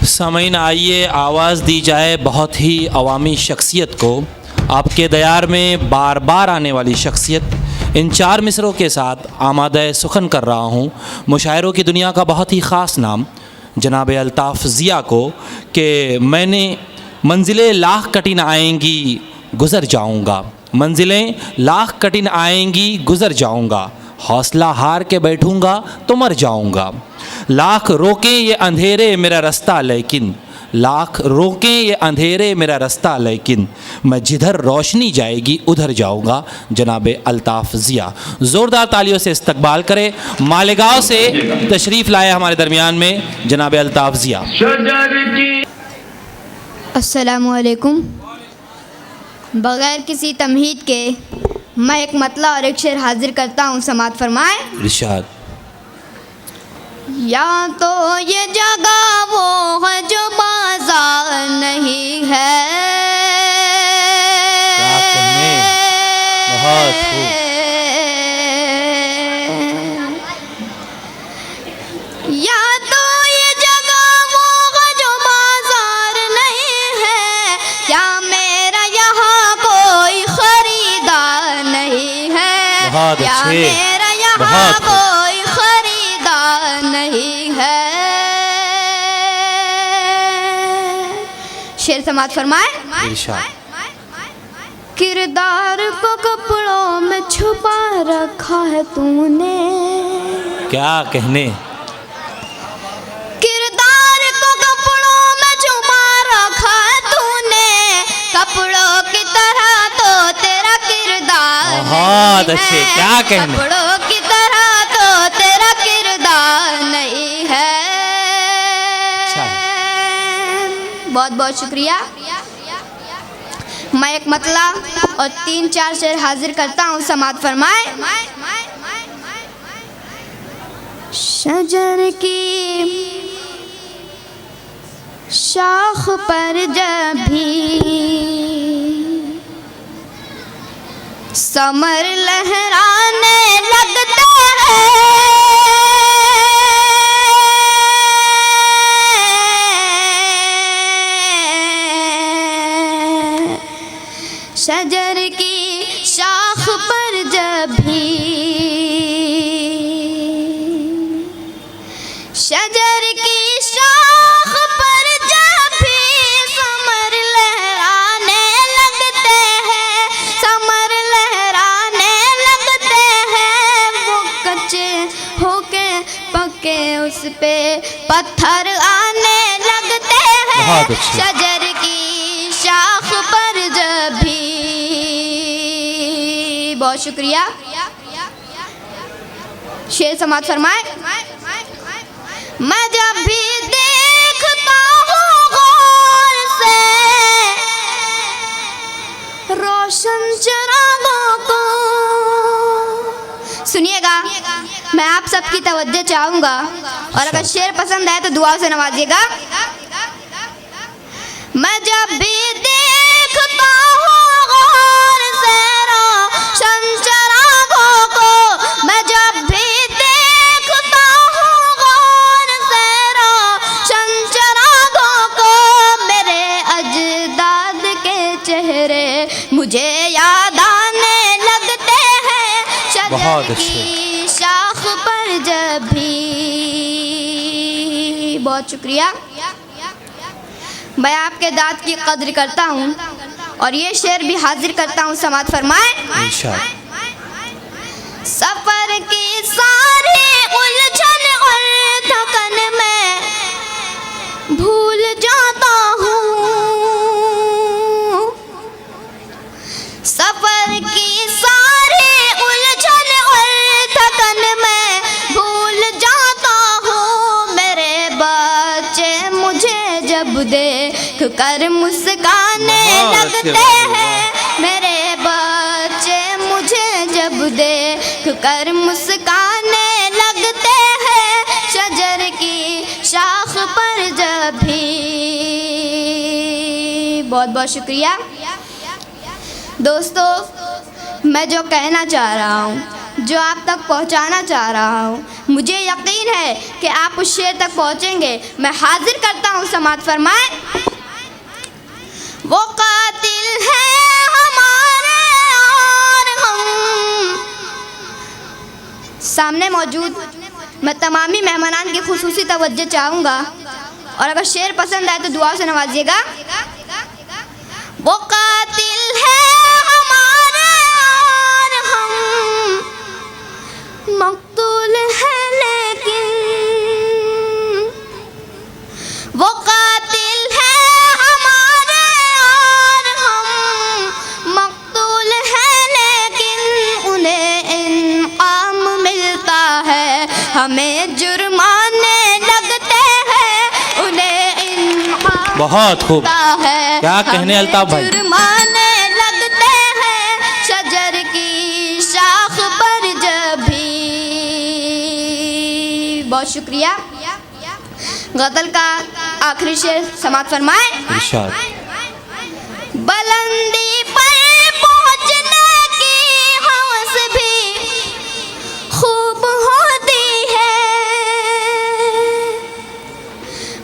सामीन आइए आवाज़ दी जाए बहुत ही अवामी शख्सियत को, आपके दयार में बार बार आने वाली शख्सियत। इन 4 मिसरों के साथ आमादे सुखन कर रहा हूँ मुशायरों की दुनिया का बहुत ही ख़ास नाम जनाब अल्ताफ़ ज़िया को कि मैंने मंजिलें लाख कठिन आएंगी गुज़र जाऊँगा, मंजिलें लाख कठिन आएंगी गुज़र जाऊँगा, हौसला हार के बैठूँगा तो मर जाऊँगा। लाख रोकें ये अंधेरे मेरा रास्ता लेकिन, लाख रोकें ये अंधेरे मेरा रास्ता लेकिन, मैं जिधर रोशनी जाएगी उधर जाऊँगा। जनाब अल्ताफ़ ज़िया, ज़ोरदार तालियों से इस्तकबाल करें। मालेगांव से तशरीफ़ लाए हमारे दरमियान में जनाब अल्ताफ़ ज़िया। अस्सलामु अलैकुम। बग़ैर किसी तमहीद के मैं एक मतला और एक शेर हाजिर करता हूँ, समाअत फरमाएं। इरशाद। या तो ये जगह वो है जो बाजार नहीं है, क्या कहने, बहुत खूब। या तो ये जगह वो है जो बाजार नहीं है, क्या मेरा यहाँ कोई खरीदार नहीं है, बहुत क्या अच्छे, मेरा यहाँ बहुत खूब। कोई खरीदार नहीं है। शेर समाअत फरमाए। इरशाद। किरदार को कपड़ों में छुपा रखा है तूने, क्या कहने, किरदार को कपड़ों में छुपा रखा है तूने, कपड़ों की तरह तो तेरा किरदार बहुत नहीं अच्छे, है, क्या कहने। कपड़ों की तरह तो तेरा किरदार नहीं है। बहुत बहुत शुक्रिया। मैं एक मतला और 3-4 शेर हाजिर करता हूँ, समाअत फरमाए। शजर की शाख पर जब भी समर लहराने लगते हैं, शजर की शाख पर जब भी, शजर की शाख पर जब भी समर लहराने लगते हैं, समर लहराने लगते हैं, वो कच्चे होके पके उस पे पत्थर आने लगते हैं। बहुत अच्छे। शजर की शाख पर जब भी। बहुत शुक्रिया। शेर समाअत फरमाए। मैं जब भी देखता हूँ गौर से रोशन चिरागों को, सुनिएगा, मैं आप सबकी तवज्जो चाहूँगा और अगर शेर पसंद आए तो दुआ से नवाजिएगा। मैं जब भी देखता हूँ गौर से रोशन चिरागों को, मैं जब भी देखता हूँ गौर से रोशन चिरागों को, मेरे अजदाद के चेहरे मुझे याद आने लगते हैं। बहुत शजर अच्छे। की शाख पर जब भी। बहुत शुक्रिया। मैं आपके दाद की कद्र करता हूँ और ये शेर भी हाजिर करता हूँ, समाअत फरमाए। इरशाद। सफर की सारी उलझन और थकन में भूल जाता हूँ, सफर की सारी उलझन और थकन में भूल जाता हूँ। मेरे बच्चे मुझे जब देख कर मुस्काने लगते हैं, मेरे बच्चे मुझे जब देख कर मुस्काने लगते हैं। शजर की शाख पर जब भी। बहुत बहुत शुक्रिया। दोस्तों, मैं जो कहना चाह रहा हूँ, जो आप तक पहुंचाना चाह रहा हूं। मुझे यकीन है कि आप उस शेर तक पहुंचेंगे। मैं हाजिर करता हूं, समाअत फरमाए। वो कातिल है हमारे और हम। सामने मौजूद मैं तमामी मेहमानान की खुसूसी तवज्जो चाहूँगा, और अगर शेर पसंद आए तो दुआ से नवाजिएगा। वो कातिल है हमारे और हम, मकतूल है लेकिन। वो कातिल है हमारे और हम, मकतूल है लेकिन। उन्हें इंक़ाम मिलता है, हमें जुर्माने लगते हैं। उन्हें इंक़ाम बहुत खूब, है, क्या कहने अल्ताफ भाई। जुर्माने लगते हैं शजर की शाख पर जब भी। बहुत शुक्रिया। गज़ल का आखिरी शेर समाअत फरमाए। इरशाद। बुलंदी पर पहुंचने की हवस भी खूब होती है।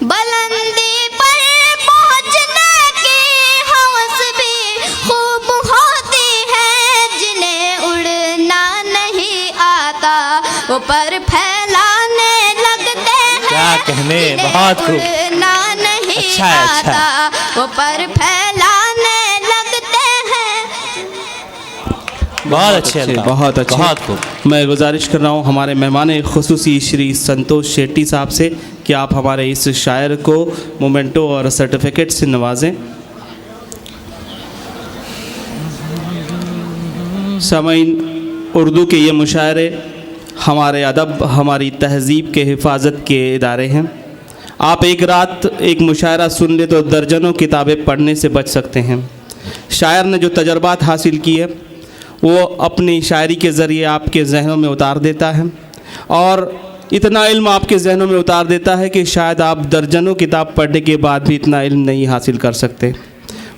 बुलंदी पर पहुंचने की हवस भी खूब होती है। जिन्हें उड़ना नहीं आता वो पर फैलाने लगते हैं। क्या कहने, बहुत खूब। उड़ना नहीं अच्छा है, अच्छा है। आता वो पर फैलाने लगते हैं। बहुत अच्छे अल्ताफ, बहुत अच्छे। बहुत खूब। मैं गुजारिश कर रहा हूँ हमारे मेहमान खुसूसी श्री संतोष शेट्टी साहब से कि आप हमारे इस शायर को मोमेंटो और सर्टिफिकेट से नवाजें। सामीन, उर्दू के ये मुशायरे हमारे अदब, हमारी तहज़ीब के हिफाजत के इदारे हैं। आप एक रात एक मुशायरा सुन ले तो दर्जनों किताबें पढ़ने से बच सकते हैं। शायर ने जो तजर्बात हासिल किए वो अपनी शायरी के ज़रिए आपके जहनों में उतार देता है, और इतना इल्म आपके जहनों में उतार देता है कि शायद आप दर्जनों किताब पढ़ने के बाद भी इतना इल्म नहीं हासिल कर सकते।